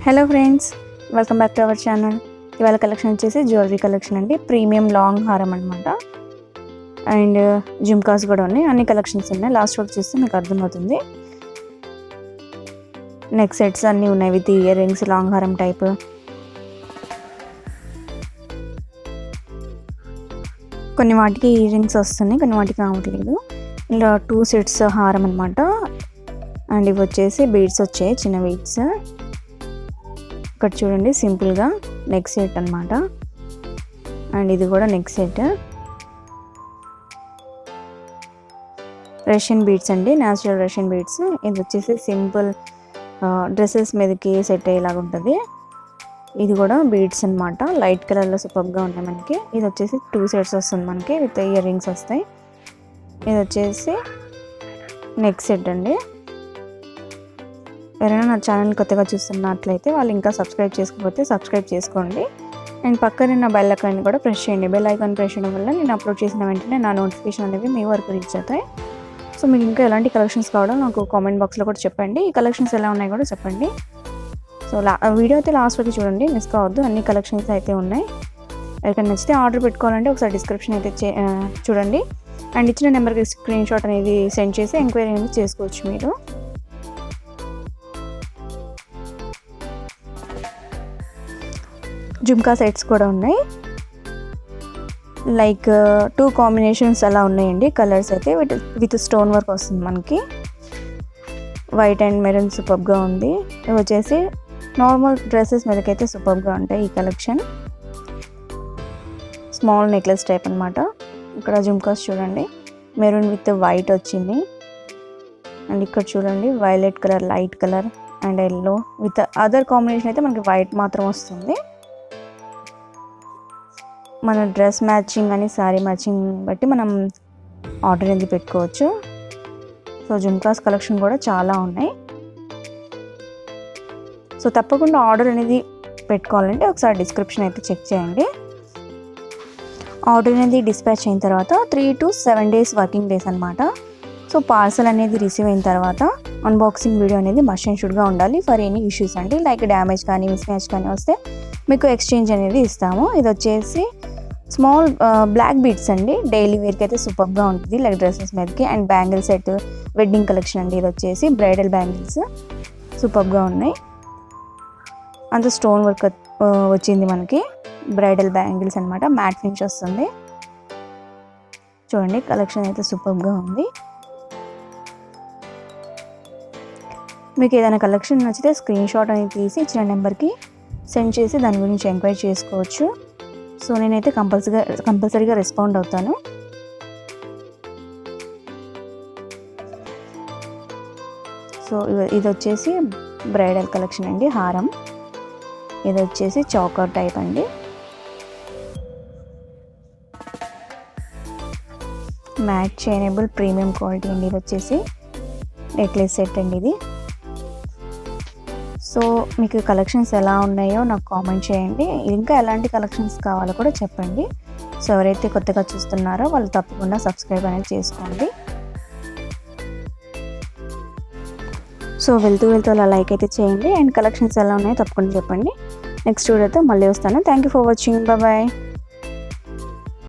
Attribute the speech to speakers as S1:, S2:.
S1: Hello friends, welcome back to our channel. ఇవాళ collection వచ్చేసి jewellery collection అండి. Premium long హారం అనమాట. అండ్ జుమ్కాస్ కూడా ఉన్నాయి. అన్ని కలెక్షన్స్ ఉన్నాయి. లాస్ట్ వరకు చూస్తే మీకు అర్థమవుతుంది. నెక్ సెట్స్ అన్నీ ఉన్నాయి విత్ ఇయర్ రింగ్స్, లాంగ్ హారం టైప్. కొన్ని వాటికి ఇయర్ రింగ్స్ వస్తున్నాయి, కొన్ని వాటికి రావట్లేదు. ఇలా 2 సెట్స్ హారం అనమాట. అండ్ ఇవి వచ్చేసి బీడ్స్ వచ్చాయి, చిన్న బీడ్స్. ఇక్కడ చూడండి, సింపుల్గా నెక్ సెట్ అనమాట. అండ్ ఇది కూడా నెక్ సెట్. రష్యన్ బీడ్స్ అండి, న్యాచురల్ రష్యన్ బీడ్స్. ఇది వచ్చేసి సింపుల్ డ్రెస్సెస్ మీదకి సెట్ అయ్యేలాగా ఉంటుంది. ఇది కూడా బీడ్స్ అనమాట. లైట్ కలర్లో సూపర్గా ఉన్నాయి మనకి. ఇది వచ్చేసి 2 సెట్స్ వస్తుంది మనకి, విత్ ఇయర్ రింగ్స్ వస్తాయి. ఇది వచ్చేసి నెక్ సెట్ అండి. ఎవరైనా నా ఛానల్ కొత్తగా చూస్తున్నట్లయితే వాళ్ళు ఇంకా సబ్స్క్రైబ్ చేసుకోకపోతే సబ్స్క్రైబ్ చేసుకోండి. అండ్ పక్కన నా బెల్ ఐకాన్ కూడా ప్రెస్ చేయండి. బెల్ ఐకాన్ ప్రెస్ చేయడం వల్ల నేను అప్లోడ్ చేసిన వెంటనే నా నోటిఫికేషన్ అనేవి మీ వరకు రీచ్ అవుతాయి. సో మీకు ఇంకా ఎలాంటి కలెక్షన్స్ కావాలో నాకు కామెంట్ బాక్స్లో కూడా చెప్పండి. ఈ కలెక్షన్స్ ఎలా ఉన్నాయి కూడా చెప్పండి. సో వీడియో అయితే లాస్ట్ వరకు చూడండి, మిస్ కావద్దు. అన్ని కలెక్షన్స్ అయితే ఉన్నాయి. ఎవరికైనా నచ్చితే ఆర్డర్ పెట్టుకోవాలంటే ఒకసారి డిస్క్రిప్షన్ అయితే చూడండి. అండ్ ఇచ్చిన నెంబర్కి స్క్రీన్ షాట్ అనేది సెండ్ చేసి ఎంక్వైరీ అనేది చేసుకోవచ్చు మీరు. జుమ్కా సెట్స్ కూడా ఉన్నాయి. లైక్ 2 కాంబినేషన్స్ అలా ఉన్నాయండి. కలర్స్ అయితే విత్ స్టోన్ వర్క్ వస్తుంది మనకి. వైట్ అండ్ మెరూన్ సూపర్గా ఉంది. ఇవి వచ్చేసి నార్మల్ డ్రెస్సెస్ మీదకైతే సూపర్గా ఉంటాయి ఈ కలెక్షన్. స్మాల్ నెక్లెస్ టైప్ అనమాట. ఇక్కడ జుమ్కాస్ చూడండి, మెరూన్ విత్ వైట్ వచ్చింది. అండ్ ఇక్కడ చూడండి, violet colour, light colour and yellow with other combination అయితే మనకి వైట్ మాత్రం వస్తుంది. మన డ్రెస్ మ్యాచింగ్ అని శారీ మ్యాచింగ్ బట్టి మనం ఆర్డర్ అనేది పెట్టుకోవచ్చు. సో జుమ్కాస్ కలెక్షన్ కూడా చాలా ఉన్నాయి. సో తప్పకుండా ఆర్డర్ అనేది పెట్టుకోవాలంటే ఒకసారి డిస్క్రిప్షన్ అయితే చెక్ చేయండి. ఆర్డర్ అనేది డిస్పాచ్ అయిన తర్వాత 3 to 7 days వర్కింగ్ డేస్ అనమాట. సో పార్సల్ అనేది రిసీవ్ అయిన తర్వాత అన్బాక్సింగ్ వీడియో అనేది మస్ట్ అండ్ షుడ్గా ఉండాలి ఫర్ ఎనీ ఇష్యూస్ అండి. లైక్ డ్యామేజ్ కానీ మిస్ మ్యాచ్ కానీ వస్తే మీకు ఎక్స్చేంజ్ అనేది ఇస్తాము. ఇది వచ్చేసి స్మాల్ బ్లాక్ బీడ్స్ అండి. డైలీ వేర్కి అయితే సూపర్గా ఉంటుంది, లైక్ డ్రెస్సెస్ మీదకి. And bangle set, wedding collection అండి. ఇది వచ్చేసి బ్రైడల్ బ్యాంగిల్స్ సూపర్గా ఉన్నాయి. అంత స్టోన్ వర్క్ వచ్చింది మనకి. బ్రైడల్ బ్యాంగిల్స్ అనమాట. మ్యాట్ ఫినిష్ వస్తుంది. చూడండి, కలెక్షన్ అయితే సూపర్గా ఉంది. మీకు ఏదైనా కలెక్షన్ నచ్చితే స్క్రీన్ షాట్ అనేది తీసి ఇచ్చిన నెంబర్కి సెండ్ చేసి దాని గురించి ఎంక్వైరీ చేసుకోవచ్చు. సో నేనైతే కంపల్సరీగా రెస్పాండ్ అవుతాను. సో ఇది వచ్చేసి బ్రైడల్ కలెక్షన్ అండి, హారం. ఇది వచ్చేసి చౌకర్ టైప్ అండి. మ్యాట్ చైనబుల్ ప్రీమియం క్వాలిటీ అండి. ఇది వచ్చేసి నెక్లెస్ సెట్ అండి ఇది. సో మీకు కలెక్షన్స్ ఎలా ఉన్నాయో నాకు కామెంట్ చేయండి. ఇంకా ఎలాంటి కలెక్షన్స్ కావాలో కూడా చెప్పండి. సో ఎవరైతే కొత్తగా చూస్తున్నారో వాళ్ళు తప్పకుండా సబ్స్క్రైబ్ అనేది చేసుకోండి. సో వెళ్తూ అలా లైక్ అయితే చేయండి. అండ్ కలెక్షన్స్ ఎలా ఉన్నాయో తప్పకుండా చెప్పండి. నెక్స్ట్ వీడియోతో మళ్ళీ వస్తాను. Thank you for watching. Bye.